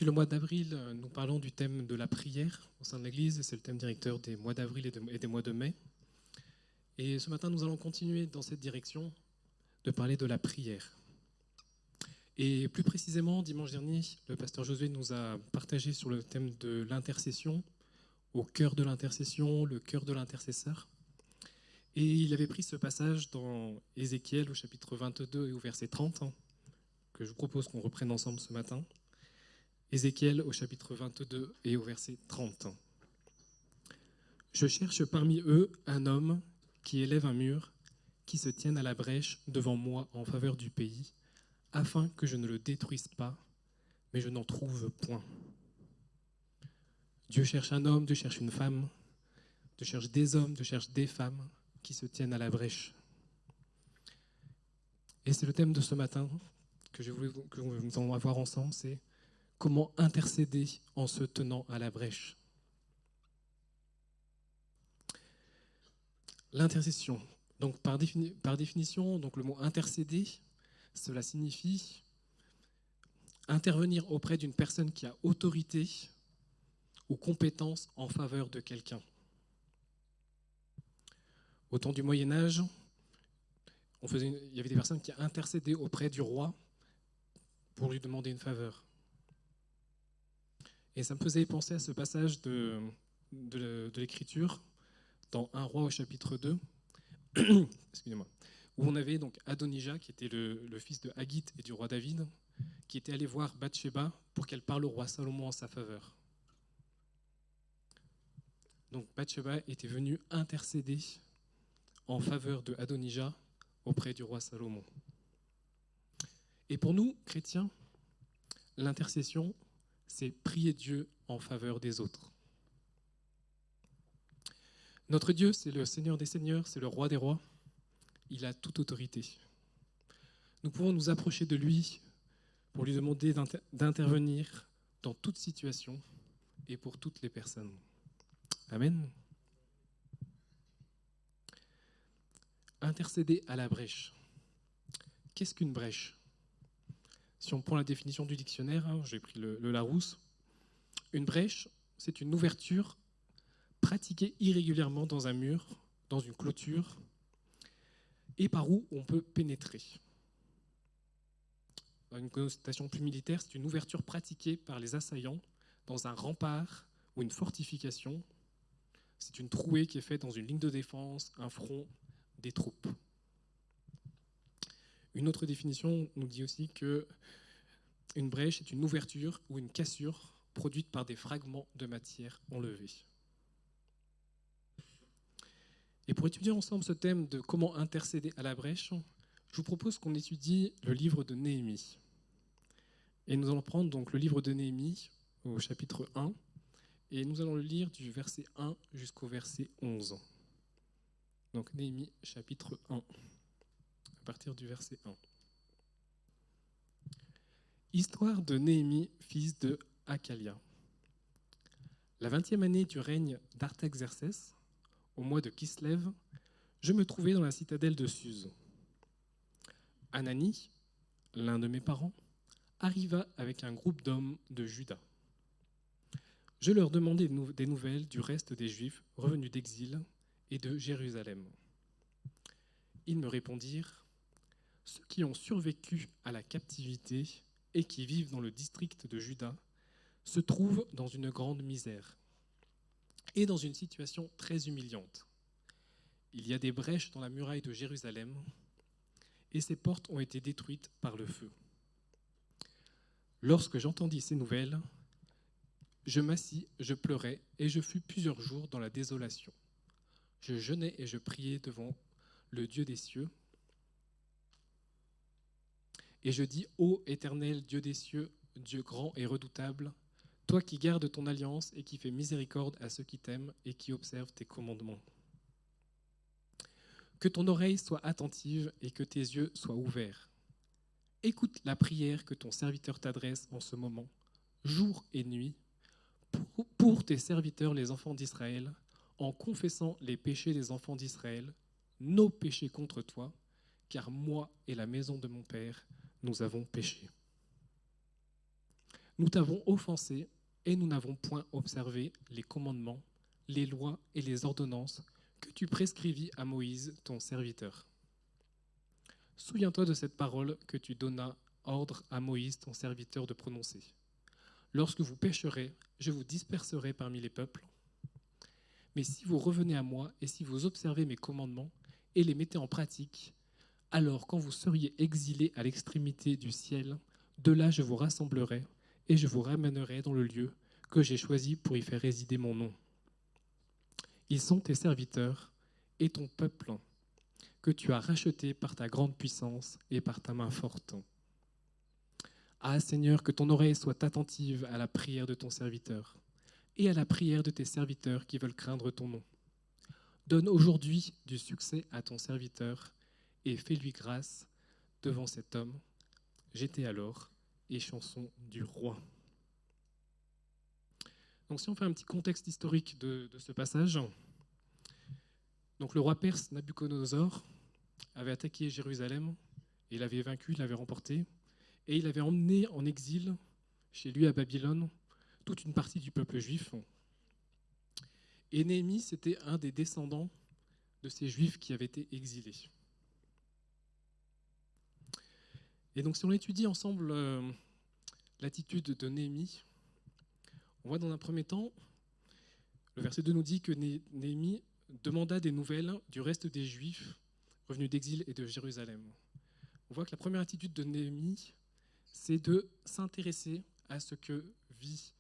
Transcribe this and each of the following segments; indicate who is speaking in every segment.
Speaker 1: Depuis le mois d'avril, nous parlons du thème de la prière au sein de l'Église. C'est le thème directeur des mois d'avril et des mois de mai. Et ce matin, nous allons continuer dans cette direction de parler de la prière. Et plus précisément, dimanche dernier, le pasteur Josué nous a partagé sur le thème de l'intercession, au cœur de l'intercession, le cœur de l'intercesseur. Et il avait pris ce passage dans Ézéchiel au chapitre 22 et au verset 30, que je vous propose qu'on reprenne ensemble ce matin. Ézéchiel au chapitre 22 et au verset 30. Je cherche parmi eux un homme qui élève un mur, qui se tienne à la brèche devant moi en faveur du pays, afin que je ne le détruise pas, mais je n'en trouve point. Dieu cherche un homme, Dieu cherche une femme, Dieu cherche des hommes, Dieu cherche des femmes qui se tiennent à la brèche. Et c'est le thème de ce matin que nous allons avoir ensemble, c'est comment intercéder en se tenant à la brèche. L'intercession. Donc par définition, donc le mot intercéder, cela signifie intervenir auprès d'une personne qui a autorité ou compétence en faveur de quelqu'un. Au temps du Moyen Âge, il y avait des personnes qui intercédaient auprès du roi pour lui demander une faveur. Et ça me faisait penser à ce passage de l'Écriture dans 1 Roi au chapitre 2, excusez-moi, où on avait donc Adonijah, qui était le fils de Haggith et du roi David, qui était allé voir Bathsheba pour qu'elle parle au roi Salomon en sa faveur. Donc Bathsheba était venue intercéder en faveur de Adonijah auprès du roi Salomon. Et pour nous, chrétiens, l'intercession, c'est prier Dieu en faveur des autres. Notre Dieu, c'est le Seigneur des Seigneurs, c'est le Roi des Rois. Il a toute autorité. Nous pouvons nous approcher de lui pour lui demander d'intervenir dans toute situation et pour toutes les personnes. Amen. Intercéder à la brèche. Qu'est-ce qu'une brèche ? Si on prend la définition du dictionnaire, j'ai pris le Larousse, une brèche, c'est une ouverture pratiquée irrégulièrement dans un mur, dans une clôture, et par où on peut pénétrer. Dans une connotation plus militaire, c'est une ouverture pratiquée par les assaillants dans un rempart ou une fortification. C'est une trouée qui est faite dans une ligne de défense, un front, des troupes. Une autre définition nous dit aussi que une brèche est une ouverture ou une cassure produite par des fragments de matière enlevés. Et pour étudier ensemble ce thème de comment intercéder à la brèche, je vous propose qu'on étudie le livre de Néhémie. Et nous allons prendre donc le livre de Néhémie au chapitre 1, et nous allons le lire du verset 1 jusqu'au verset 11. Donc Néhémie chapitre 1, à partir du verset 1. Histoire de Néhémie, fils de Hakalia. La 20e année du règne d'Artaxerxès, au mois de Kislev, je me trouvais dans la citadelle de Suse. Anani, l'un de mes parents, arriva avec un groupe d'hommes de Juda. Je leur demandai des nouvelles du reste des Juifs revenus d'exil et de Jérusalem. Ils me répondirent : ceux qui ont survécu à la captivité et qui vivent dans le district de Juda se trouvent dans une grande misère et dans une situation très humiliante. Il y a des brèches dans la muraille de Jérusalem et ses portes ont été détruites par le feu. Lorsque j'entendis ces nouvelles, je m'assis, je pleurais et je fus plusieurs jours dans la désolation. Je jeûnais et je priais devant le Dieu des cieux. Et je dis : ô Éternel, Dieu des cieux, Dieu grand et redoutable, toi qui gardes ton alliance et qui fais miséricorde à ceux qui t'aiment et qui observent tes commandements. Que ton oreille soit attentive et que tes yeux soient ouverts. Écoute la prière que ton serviteur t'adresse en ce moment, jour et nuit, pour tes serviteurs les enfants d'Israël, en confessant les péchés des enfants d'Israël, nos péchés contre toi, car moi et la maison de mon Père, nous avons péché. Nous t'avons offensé et nous n'avons point observé les commandements, les lois et les ordonnances que tu prescrivis à Moïse, ton serviteur. Souviens-toi de cette parole que tu donnas ordre à Moïse, ton serviteur, de prononcer. Lorsque vous pécherez, je vous disperserai parmi les peuples. Mais si vous revenez à moi et si vous observez mes commandements et les mettez en pratique, alors quand vous seriez exilés à l'extrémité du ciel, de là je vous rassemblerai et je vous ramènerai dans le lieu que j'ai choisi pour y faire résider mon nom. Ils sont tes serviteurs et ton peuple, que tu as racheté par ta grande puissance et par ta main forte. Ah Seigneur, que ton oreille soit attentive à la prière de ton serviteur et à la prière de tes serviteurs qui veulent craindre ton nom. Donne aujourd'hui du succès à ton serviteur et fais-lui grâce devant cet homme. J'étais alors, et chanson du roi. Donc si on fait un petit contexte historique de ce passage, donc le roi perse Nabuchodonosor avait attaqué Jérusalem, et il l'avait vaincu, il l'avait remporté, et il avait emmené en exil chez lui à Babylone toute une partie du peuple juif. Et Néhémie, c'était un des descendants de ces juifs qui avaient été exilés. Et donc si on étudie ensemble l'attitude de Néhémie, on voit dans un premier temps, le verset 2 nous dit que Néhémie demanda des nouvelles du reste des Juifs revenus d'exil et de Jérusalem. On voit que la première attitude de Néhémie, c'est de s'intéresser à ce que vit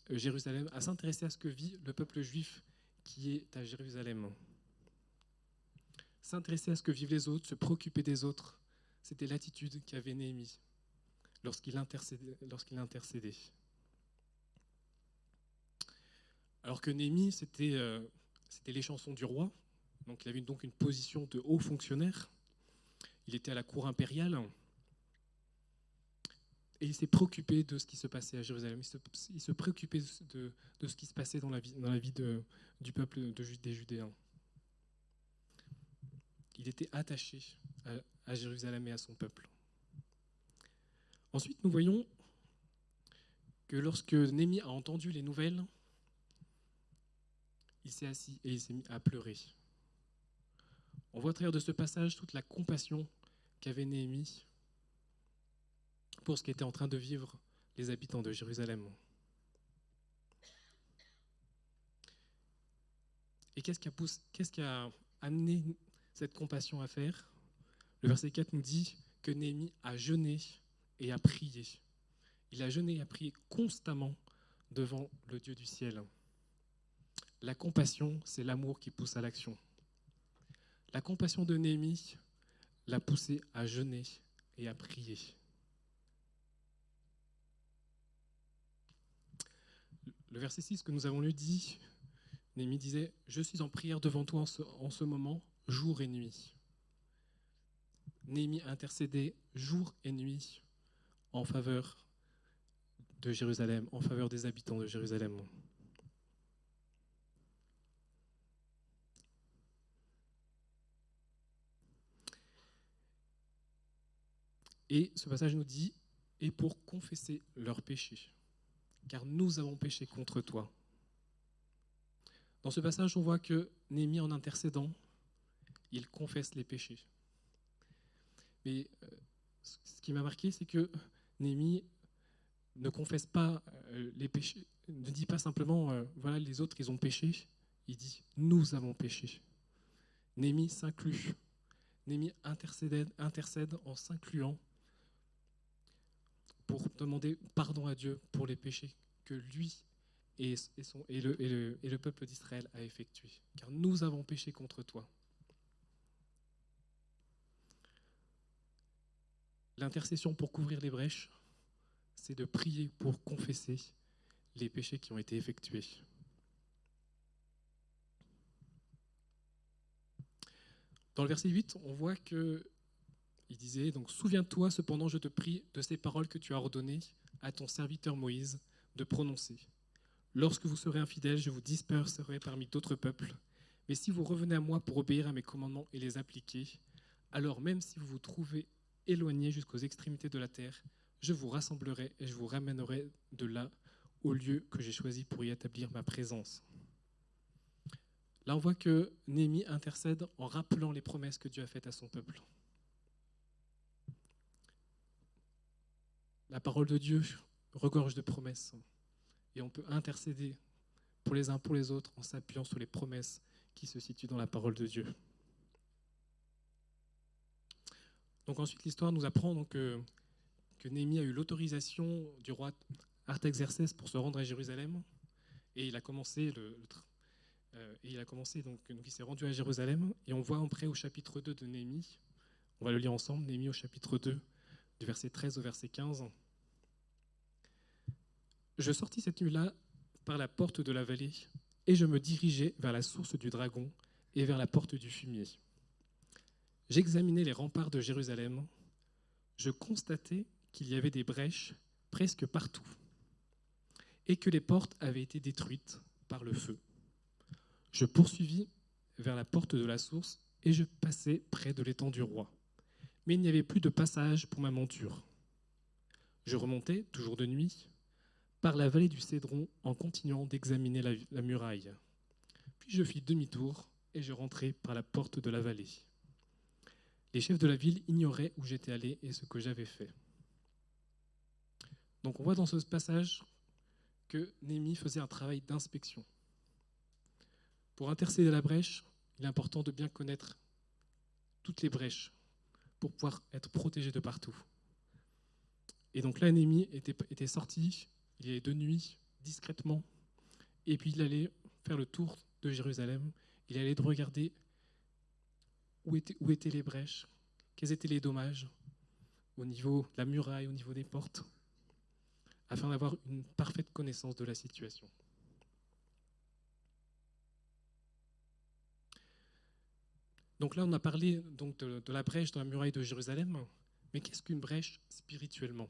Speaker 1: Jérusalem, à s'intéresser à ce que vit le peuple juif qui est à Jérusalem. S'intéresser à ce que vivent les autres, se préoccuper des autres, c'était l'attitude qu'avait Néhémie lorsqu'il intercédait. Alors que Néhémie, c'était les chansons du roi, donc il avait donc une position de haut fonctionnaire. Il était à la cour impériale et il s'est préoccupé de ce qui se passait à Jérusalem. Il se préoccupait de ce qui se passait dans la vie du peuple des Judéens. Il était attaché à Jérusalem et à son peuple. Ensuite, nous voyons que lorsque Néhémie a entendu les nouvelles, il s'est assis et il s'est mis à pleurer. On voit à travers de ce passage toute la compassion qu'avait Néhémie pour ce qu'étaient en train de vivre les habitants de Jérusalem. Et qu'est-ce qui a amené cette compassion à faire ? Le verset 4 nous dit que Néhémie a jeûné et a prié. Il a jeûné et a prié constamment devant le Dieu du ciel. La compassion, c'est l'amour qui pousse à l'action. La compassion de Néhémie l'a poussé à jeûner et à prier. Le verset 6 que nous avons lu dit, Néhémie disait « Je suis en prière devant toi en ce moment, jour et nuit ». Néhémie intercédait jour et nuit en faveur de Jérusalem, en faveur des habitants de Jérusalem. Et ce passage nous dit « Et pour confesser leurs péchés, car nous avons péché contre toi ». Dans ce passage, on voit que Néhémie, en intercédant, il confesse les péchés. Mais ce qui m'a marqué, c'est que Néhémie ne confesse pas les péchés, ne dit pas simplement voilà, les autres, ils ont péché. Il dit nous avons péché. Néhémie s'inclut. Néhémie intercède en s'incluant pour demander pardon à Dieu pour les péchés que lui et le peuple d'Israël a effectués. Car nous avons péché contre toi. L'intercession pour couvrir les brèches, c'est de prier pour confesser les péchés qui ont été effectués. Dans le verset 8, on voit qu'il disait, donc souviens-toi cependant, je te prie, de ces paroles que tu as ordonnées à ton serviteur Moïse de prononcer. Lorsque vous serez infidèles, je vous disperserai parmi d'autres peuples. Mais si vous revenez à moi pour obéir à mes commandements et les appliquer, alors même si vous vous trouvez éloignés jusqu'aux extrémités de la terre, je vous rassemblerai et je vous ramènerai de là au lieu que j'ai choisi pour y établir ma présence. Là, on voit que Néhémie intercède en rappelant les promesses que Dieu a faites à son peuple. La parole de Dieu regorge de promesses et on peut intercéder pour les uns pour les autres en s'appuyant sur les promesses qui se situent dans la parole de Dieu. Donc ensuite, l'histoire nous apprend donc, que Néhémie a eu l'autorisation du roi Artaxerxès pour se rendre à Jérusalem et il a commencé donc il s'est rendu à Jérusalem et on voit après au chapitre 2 de Néhémie, on va le lire ensemble, Néhémie au chapitre 2, du verset 13 au verset 15. Je sortis cette nuit-là par la porte de la vallée et je me dirigeais vers la source du dragon et vers la porte du fumier. J'examinais les remparts de Jérusalem. Je constatais qu'il y avait des brèches presque partout et que les portes avaient été détruites par le feu. Je poursuivis vers la porte de la source et je passai près de l'étang du roi. Mais il n'y avait plus de passage pour ma monture. Je remontais, toujours de nuit, par la vallée du Cédron en continuant d'examiner la muraille. Puis je fis demi-tour et je rentrai par la porte de la vallée. Les chefs de la ville ignoraient où j'étais allé et ce que j'avais fait. Donc on voit dans ce passage que Néhémie faisait un travail d'inspection. Pour intercéder la brèche, il est important de bien connaître toutes les brèches pour pouvoir être protégé de partout. Et donc là, Néhémie était sorti, il y allait de nuit, discrètement, et puis il allait faire le tour de Jérusalem, il allait regarder où étaient les brèches, quels étaient les dommages au niveau de la muraille, au niveau des portes, afin d'avoir une parfaite connaissance de la situation. Donc là, on a parlé donc de la brèche dans la muraille de Jérusalem, mais qu'est-ce qu'une brèche spirituellement ?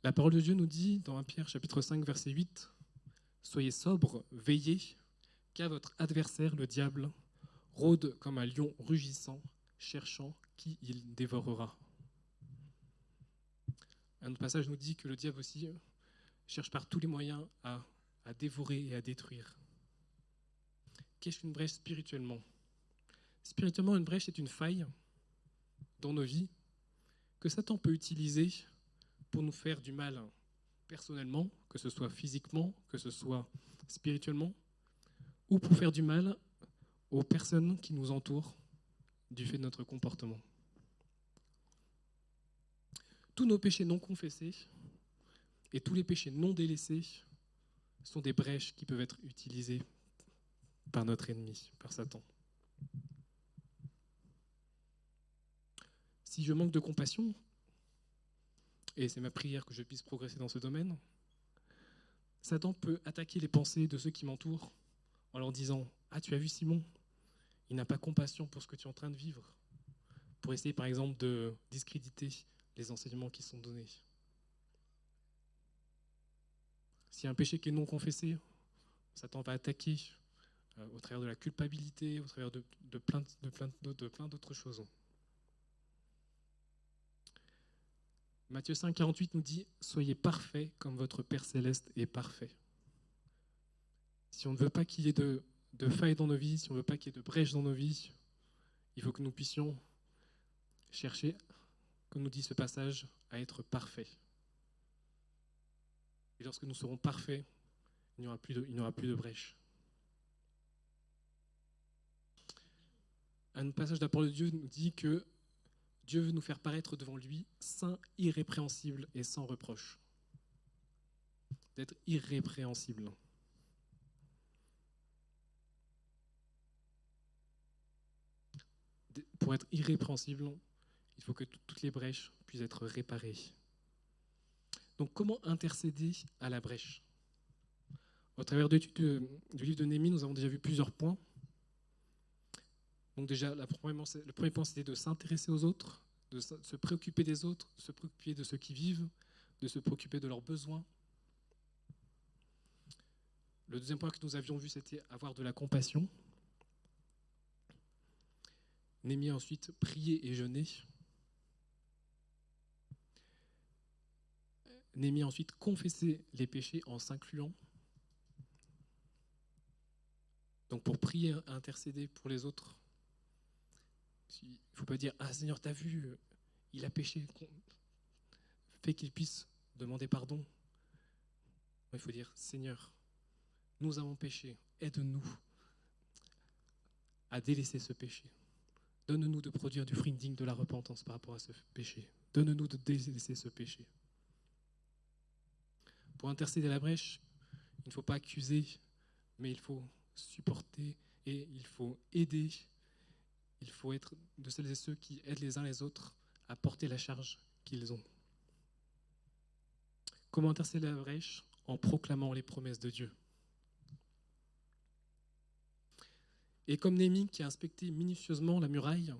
Speaker 1: La parole de Dieu nous dit dans 1 Pierre chapitre 5 verset 8 « Soyez sobres, veillez, car votre adversaire, le diable, rôde comme un lion rugissant, cherchant qui il dévorera. » Un autre passage nous dit que le diable aussi cherche par tous les moyens à dévorer et à détruire. Qu'est-ce qu'une brèche spirituellement ? Spirituellement, une brèche est une faille dans nos vies que Satan peut utiliser pour nous faire du mal personnellement, que ce soit physiquement, que ce soit spirituellement, ou pour faire du mal aux personnes qui nous entourent du fait de notre comportement. Tous nos péchés non confessés et tous les péchés non délaissés sont des brèches qui peuvent être utilisées par notre ennemi, par Satan. Si je manque de compassion, et c'est ma prière que je puisse progresser dans ce domaine, Satan peut attaquer les pensées de ceux qui m'entourent en leur disant « Ah, tu as vu Simon, il n'a pas compassion pour ce que tu es en train de vivre », pour essayer par exemple de discréditer les enseignements qui sont donnés. S'il y a un péché qui est non confessé, Satan va attaquer au travers de la culpabilité, au travers de plein d'autres choses. Matthieu 5, 48 nous dit « Soyez parfaits comme votre Père Céleste est parfait ». Si on ne veut pas qu'il y ait de failles dans nos vies, si on ne veut pas qu'il y ait de brèches dans nos vies, il faut que nous puissions chercher, comme nous dit ce passage, à être parfaits. Et lorsque nous serons parfaits, il n'y aura plus de brèches. Un passage de la parole de Dieu nous dit que Dieu veut nous faire paraître devant lui saints, irrépréhensibles et sans reproche. D'être irrépréhensible. Pour être irrépréhensible, il faut que toutes les brèches puissent être réparées. Donc comment intercéder à la brèche ? Au travers de l'étude du livre de Néhémie, nous avons déjà vu plusieurs points. Donc déjà, le premier point, c'était de s'intéresser aux autres, de se préoccuper des autres, de se préoccuper de ceux qui vivent, de se préoccuper de leurs besoins. Le deuxième point que nous avions vu, c'était avoir de la compassion. Néhémie a ensuite prié et jeûné. Néhémie a ensuite confessé les péchés en s'incluant. Donc pour prier, intercéder pour les autres, il ne faut pas dire « Ah Seigneur, t'as vu, il a péché, fais qu'il puisse demander pardon ». Il faut dire « Seigneur, nous avons péché, aide-nous à délaisser ce péché. Donne-nous de produire du fruit digne de la repentance par rapport à ce péché. Donne-nous de délaisser ce péché. » Pour intercéder la brèche, il ne faut pas accuser, mais il faut supporter et il faut aider. Il faut être de celles et ceux qui aident les uns les autres à porter la charge qu'ils ont. Comment intercéder la brèche? En proclamant les promesses de Dieu. Et comme Néhémie qui a inspecté minutieusement la muraille,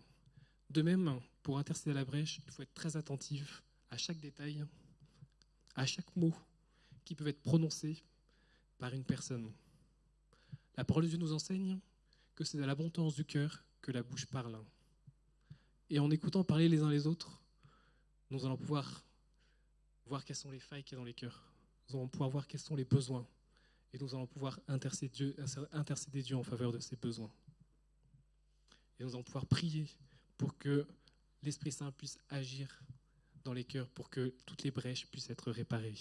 Speaker 1: de même, pour intercéder la brèche, il faut être très attentif à chaque détail, à chaque mot qui peut être prononcé par une personne. La parole de Dieu nous enseigne que c'est de l'abondance du cœur que la bouche parle. Et en écoutant parler les uns les autres, nous allons pouvoir voir quelles sont les failles qu'il y a dans les cœurs. Nous allons pouvoir voir quels sont les besoins. Et nous allons pouvoir intercéder Dieu en faveur de ces besoins. Et nous allons pouvoir prier pour que l'Esprit Saint puisse agir dans les cœurs, pour que toutes les brèches puissent être réparées.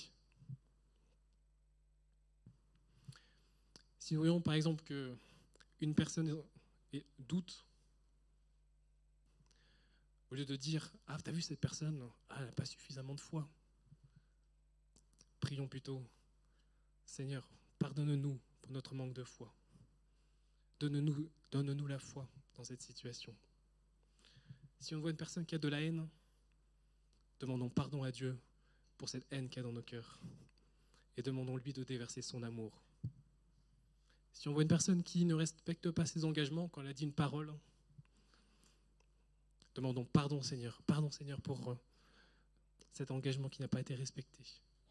Speaker 1: Si nous voyons par exemple qu'une personne doute, au lieu de dire « Ah, t'as vu cette personne, elle n'a pas suffisamment de foi », prions plutôt « Seigneur, pardonne-nous pour notre manque de foi. Donne-nous la foi dans cette situation. » Si on voit une personne qui a de la haine, demandons pardon à Dieu pour cette haine qu'il y a dans nos cœurs et demandons-lui de déverser son amour. Si on voit une personne qui ne respecte pas ses engagements quand elle a dit une parole, demandons pardon Seigneur pour cet engagement qui n'a pas été respecté.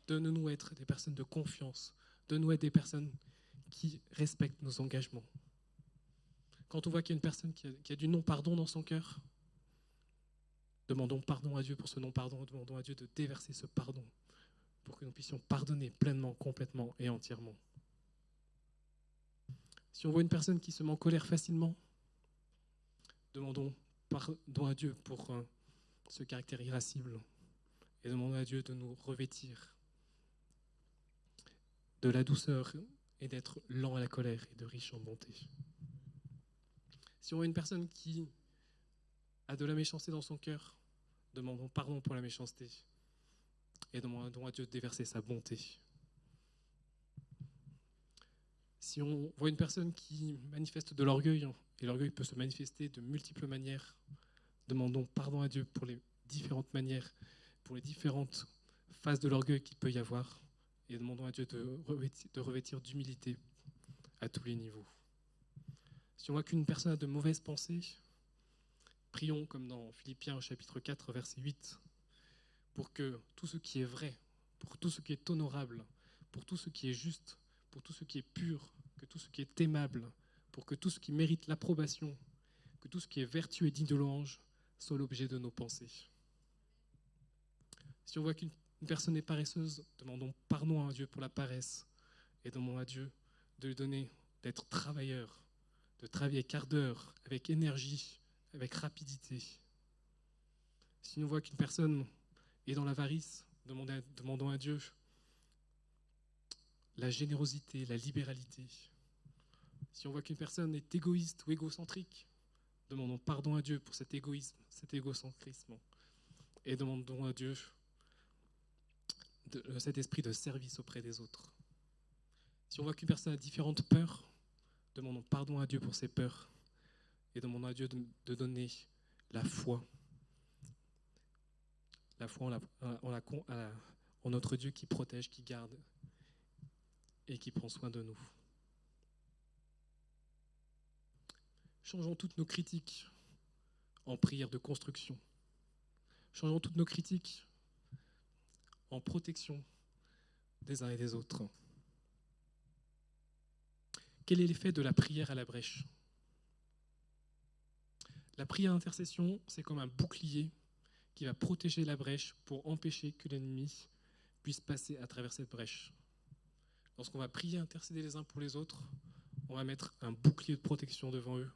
Speaker 1: Donne-nous être des personnes de confiance, donne-nous être des personnes qui respectent nos engagements. Quand on voit qu'il y a une personne qui a du non-pardon dans son cœur, demandons pardon à Dieu pour ce non-pardon, demandons à Dieu de déverser ce pardon pour que nous puissions pardonner pleinement, complètement et entièrement. Si on voit une personne qui se met en colère facilement, demandons pardon à Dieu pour ce caractère irascible et demandons à Dieu de nous revêtir de la douceur et d'être lent à la colère et de riche en bonté. Si on voit une personne qui a de la méchanceté dans son cœur, demandons pardon pour la méchanceté et demandons à Dieu de déverser sa bonté. Si on voit une personne qui manifeste de l'orgueil, et l'orgueil peut se manifester de multiples manières, demandons pardon à Dieu pour les différentes manières, pour les différentes phases de l'orgueil qu'il peut y avoir, et demandons à Dieu de revêtir d'humilité à tous les niveaux. Si on voit qu'une personne a de mauvaises pensées, prions comme dans Philippiens chapitre 4, verset 8, pour que tout ce qui est vrai, pour tout ce qui est honorable, pour tout ce qui est juste, pour tout ce qui est pur, que tout ce qui est aimable, pour que tout ce qui mérite l'approbation, que tout ce qui est vertueux et digne de louange soit l'objet de nos pensées. Si on voit qu'une personne est paresseuse, demandons pardon à Dieu pour la paresse et demandons à Dieu de lui donner d'être travailleur, de travailler avec ardeur, avec énergie, avec rapidité. Si on voit qu'une personne est dans l'avarice, demandons à Dieu la générosité, la libéralité. Si on voit qu'une personne est égoïste ou égocentrique, demandons pardon à Dieu pour cet égoïsme, cet égocentrisme, et demandons à Dieu cet esprit de service auprès des autres. Si on voit qu'une personne a différentes peurs, demandons pardon à Dieu pour ses peurs, et demandons à Dieu de donner la foi en notre Dieu qui protège, qui garde et qui prend soin de nous. Changeons toutes nos critiques en prière de construction. Changeons toutes nos critiques en protection des uns et des autres. Quel est l'effet de la prière à la brèche? La prière d'intercession, c'est comme un bouclier qui va protéger la brèche pour empêcher que l'ennemi puisse passer à travers cette brèche. Lorsqu'on va prier, intercéder les uns pour les autres, on va mettre un bouclier de protection devant eux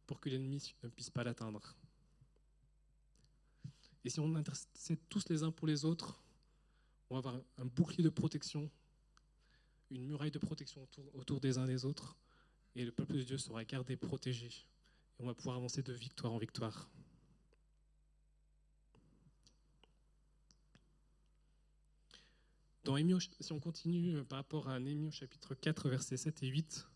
Speaker 1: pour que l'ennemi ne puisse pas l'atteindre. Et si on intercède tous les uns pour les autres, on va avoir un bouclier de protection, une muraille de protection autour des uns des autres, et le peuple de Dieu sera gardé, protégé. Et on va pouvoir avancer de victoire en victoire. Dans Néhémie, si on continue par rapport à Néhémie au chapitre 4, versets 7 et 8,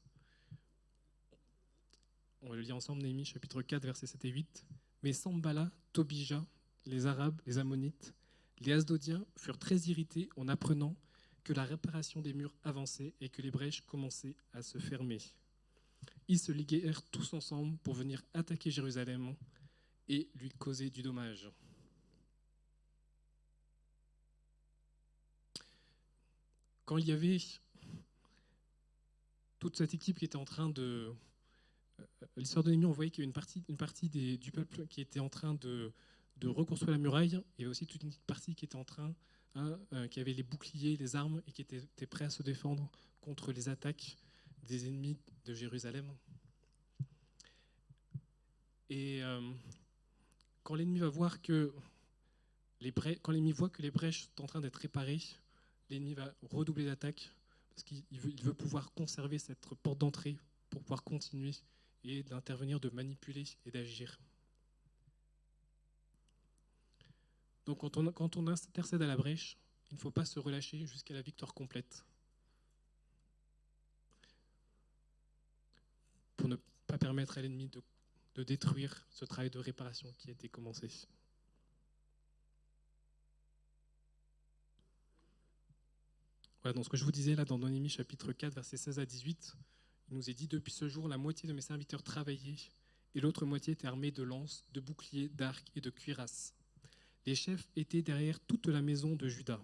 Speaker 1: on va le lire ensemble, Néhémie chapitre 4, versets 7 et 8. Mais Sambala, Tobija, les Arabes, les Ammonites, les Asdodiens furent très irrités en apprenant que la réparation des murs avançait et que les brèches commençaient à se fermer. Ils se liguèrent tous ensemble pour venir attaquer Jérusalem et lui causer du dommage. Quand il y avait toute cette équipe qui était en train de... L'histoire de Néhémie, on voyait qu'il y avait une partie du peuple qui était en train de reconstruire la muraille. Il y avait aussi toute une partie qui était en train, qui avait les boucliers, les armes, et qui était prêt à se défendre contre les attaques des ennemis de Jérusalem. Et quand l'ennemi va voir que quand l'ennemi voit que les brèches sont en train d'être réparées, l'ennemi va redoubler d'attaques parce qu'il veut pouvoir conserver cette porte d'entrée pour pouvoir continuer et d'intervenir, de manipuler et d'agir. Donc quand on intercède à la brèche, il ne faut pas se relâcher jusqu'à la victoire complète. Pour ne pas permettre à l'ennemi de détruire ce travail de réparation qui a été commencé. Voilà, donc ce que je vous disais là dans Néhémie chapitre 4, versets 16 à 18, il nous est dit « Depuis ce jour, la moitié de mes serviteurs travaillaient, et l'autre moitié était armée de lances, de boucliers, d'arcs et de cuirasses. Les chefs étaient derrière toute la maison de Juda.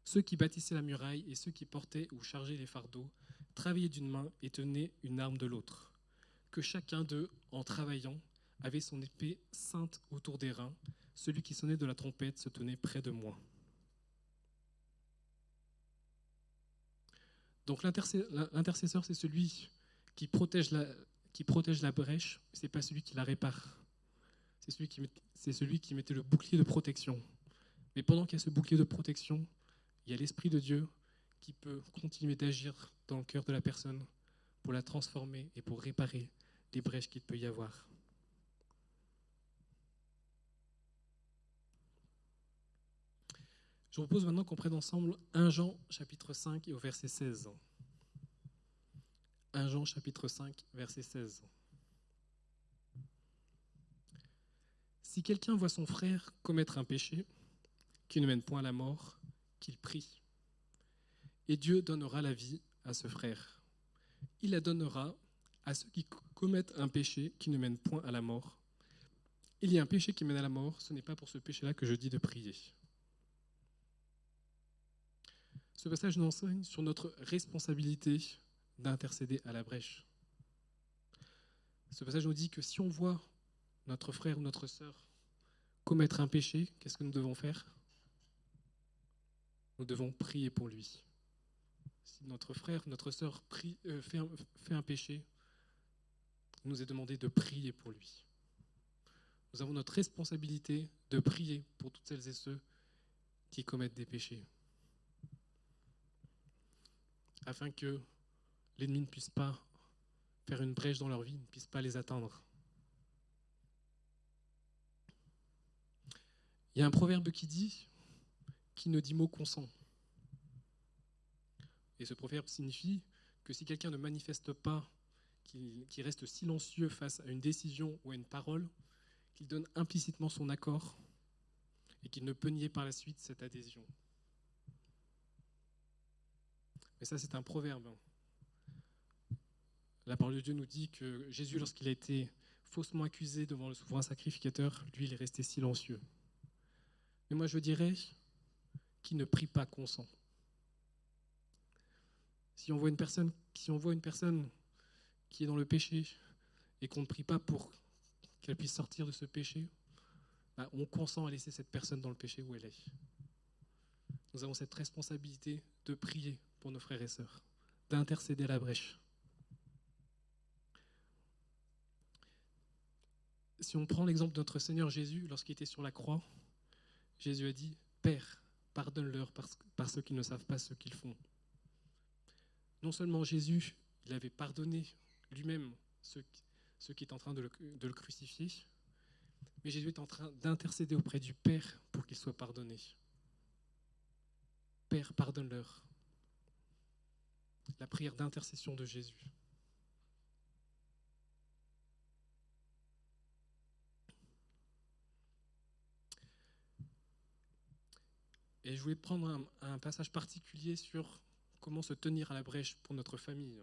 Speaker 1: Ceux qui bâtissaient la muraille et ceux qui portaient ou chargeaient les fardeaux travaillaient d'une main et tenaient une arme de l'autre. Que chacun d'eux, en travaillant, avait son épée ceinte autour des reins. Celui qui sonnait de la trompette se tenait près de moi. » Donc l'intercesseur, c'est celui qui protège la brèche, ce n'est pas celui qui la répare. C'est celui qui mettait le bouclier de protection. Mais pendant qu'il y a ce bouclier de protection, il y a l'Esprit de Dieu qui peut continuer d'agir dans le cœur de la personne pour la transformer et pour réparer les brèches qu'il peut y avoir. Je vous propose maintenant qu'on prenne ensemble 1 Jean chapitre 5 et au verset 16. 1 Jean chapitre 5, verset 16. Si quelqu'un voit son frère commettre un péché qui ne mène point à la mort, qu'il prie. Et Dieu donnera la vie à ce frère. Il la donnera à ceux qui commettent un péché qui ne mène point à la mort. Il y a un péché qui mène à la mort, ce n'est pas pour ce péché-là que je dis de prier. Ce passage nous enseigne sur notre responsabilité d'intercéder à la brèche. Ce passage nous dit que si on voit notre frère ou notre sœur commettre un péché, qu'est-ce que nous devons faire ? Nous devons prier pour lui. Si notre frère, notre sœur fait un péché, il nous est demandé de prier pour lui. Nous avons notre responsabilité de prier pour toutes celles et ceux qui commettent des péchés, afin que l'ennemi ne puisse pas faire une brèche dans leur vie, ne puisse pas les atteindre. Il y a un proverbe qui dit « Qui ne dit mot consent ». Et ce proverbe signifie que si quelqu'un ne manifeste pas, qu'il reste silencieux face à une décision ou à une parole, qu'il donne implicitement son accord et qu'il ne peut nier par la suite cette adhésion. Mais ça, c'est un proverbe. La parole de Dieu nous dit que Jésus, lorsqu'il a été faussement accusé devant le souverain sacrificateur, lui, il est resté silencieux. Mais moi, je dirais qu'il ne prie pas consent. Si on voit une personne qui est dans le péché et qu'on ne prie pas pour qu'elle puisse sortir de ce péché, on consent à laisser cette personne dans le péché où elle est. nous avons cette responsabilité de prier pour nos frères et sœurs, d'intercéder à la brèche. Si on prend l'exemple de notre Seigneur Jésus, lorsqu'il était sur la croix, Jésus a dit « Père, pardonne-leur parce qu'ils ne savent pas ce qu'ils font. » Non seulement Jésus, il avait pardonné lui-même ceux qui étaient en train de le crucifier, mais Jésus est en train d'intercéder auprès du Père pour qu'il soit pardonné. Père, pardonne-leur. La prière d'intercession de Jésus. Et je voulais prendre un passage particulier sur comment se tenir à la brèche pour notre famille.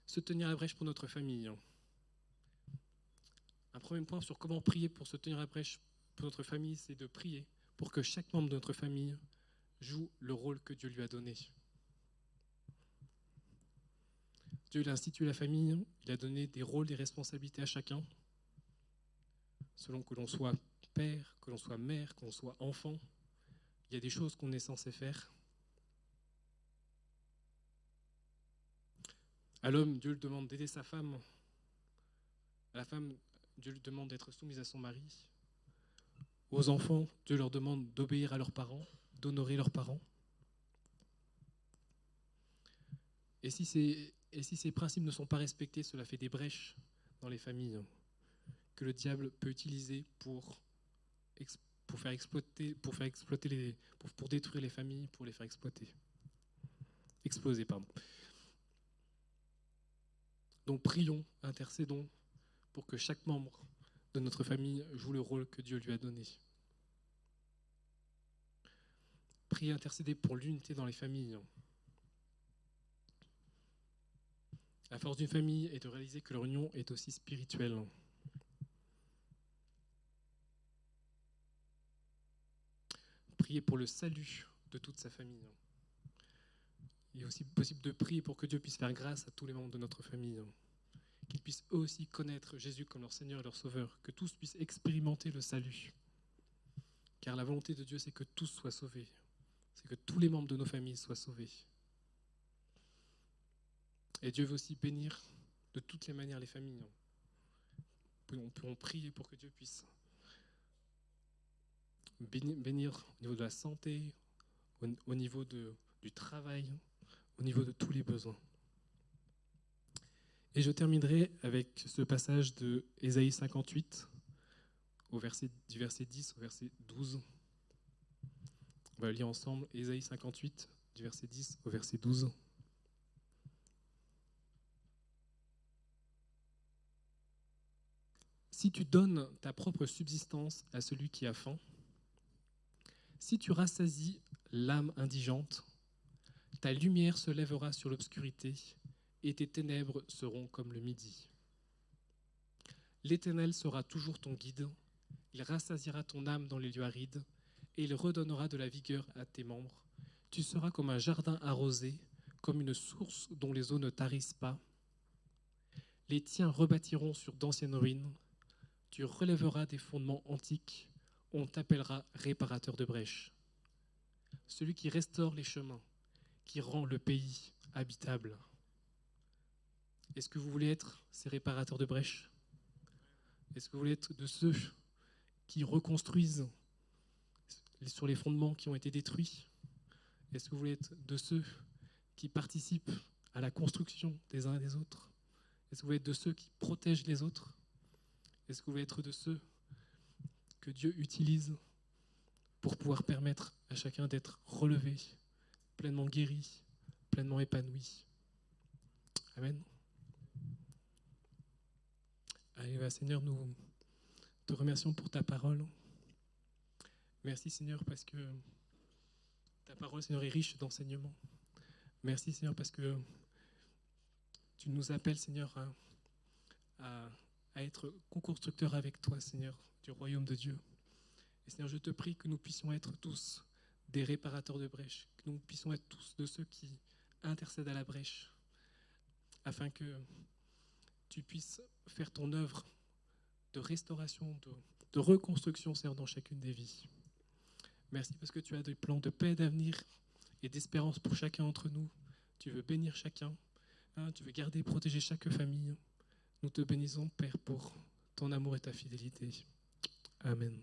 Speaker 1: Se tenir à la brèche pour notre famille. Un premier point sur comment prier pour se tenir à la brèche pour notre famille, c'est de prier pour que chaque membre de notre famille joue le rôle que Dieu lui a donné. Dieu il a institué la famille, il a donné des rôles, des responsabilités à chacun, selon que l'on soit père, que l'on soit mère, que l'on soit enfant. Il y a des choses qu'on est censé faire. À l'homme, Dieu lui demande d'aider sa femme. À la femme, Dieu lui demande d'être soumise à son mari. Aux enfants, Dieu leur demande d'obéir à leurs parents, d'honorer leurs parents. Et si ces principes ne sont pas respectés, cela fait des brèches dans les familles que le diable peut utiliser pour détruire les familles, pour les faire exploser. Donc prions, intercédons pour que chaque membre de notre famille joue le rôle que Dieu lui a donné. Priez, intercédez pour l'unité dans les familles. La force d'une famille est de réaliser que leur union est aussi spirituelle. Priez pour le salut de toute sa famille. Il est aussi possible de prier pour que Dieu puisse faire grâce à tous les membres de notre famille, qu'ils puissent eux aussi connaître Jésus comme leur Seigneur et leur Sauveur, que tous puissent expérimenter le salut. Car la volonté de Dieu, c'est que tous soient sauvés, c'est que tous les membres de nos familles soient sauvés. Et Dieu veut aussi bénir de toutes les manières les familles. Nous pouvons prier pour que Dieu puisse bénir au niveau de la santé, au niveau du travail, au niveau de tous les besoins. Et je terminerai avec ce passage de Ésaïe 58, du verset 10 au verset 12. On va le lire ensemble, Ésaïe 58, du verset 10 au verset 12. Si tu donnes ta propre subsistance à celui qui a faim, si tu rassasies l'âme indigente, ta lumière se lèvera sur l'obscurité et tes ténèbres seront comme le midi. L'Éternel sera toujours ton guide, il rassasiera ton âme dans les lieux arides et il redonnera de la vigueur à tes membres. Tu seras comme un jardin arrosé, comme une source dont les eaux ne tarissent pas. Les tiens rebâtiront sur d'anciennes ruines, tu relèveras des fondements antiques, on t'appellera réparateur de brèches. Celui qui restaure les chemins, qui rend le pays habitable. Est-ce que vous voulez être ces réparateurs de brèches? Est-ce que vous voulez être de ceux qui reconstruisent sur les fondements qui ont été détruits? Est-ce que vous voulez être de ceux qui participent à la construction des uns et des autres? Est-ce que vous voulez être de ceux qui protègent les autres? Est-ce que vous voulez être de ceux que Dieu utilise pour pouvoir permettre à chacun d'être relevé, pleinement guéri, pleinement épanoui? Amen. Allez, Seigneur, nous te remercions pour ta parole. Merci, Seigneur, parce que ta parole, Seigneur, est riche d'enseignements. Merci, Seigneur, parce que tu nous appelles, Seigneur, à être co-constructeurs avec toi, Seigneur, du royaume de Dieu. Et Seigneur, je te prie que nous puissions être tous des réparateurs de brèches, que nous puissions être tous de ceux qui intercèdent à la brèche, afin que tu puisses faire ton œuvre de restauration, de reconstruction, Seigneur, dans chacune des vies. Merci parce que tu as des plans de paix, d'avenir et d'espérance pour chacun d'entre nous. Tu veux bénir chacun, tu veux garder et protéger chaque famille. Nous te bénissons, Père, pour ton amour et ta fidélité. Amen.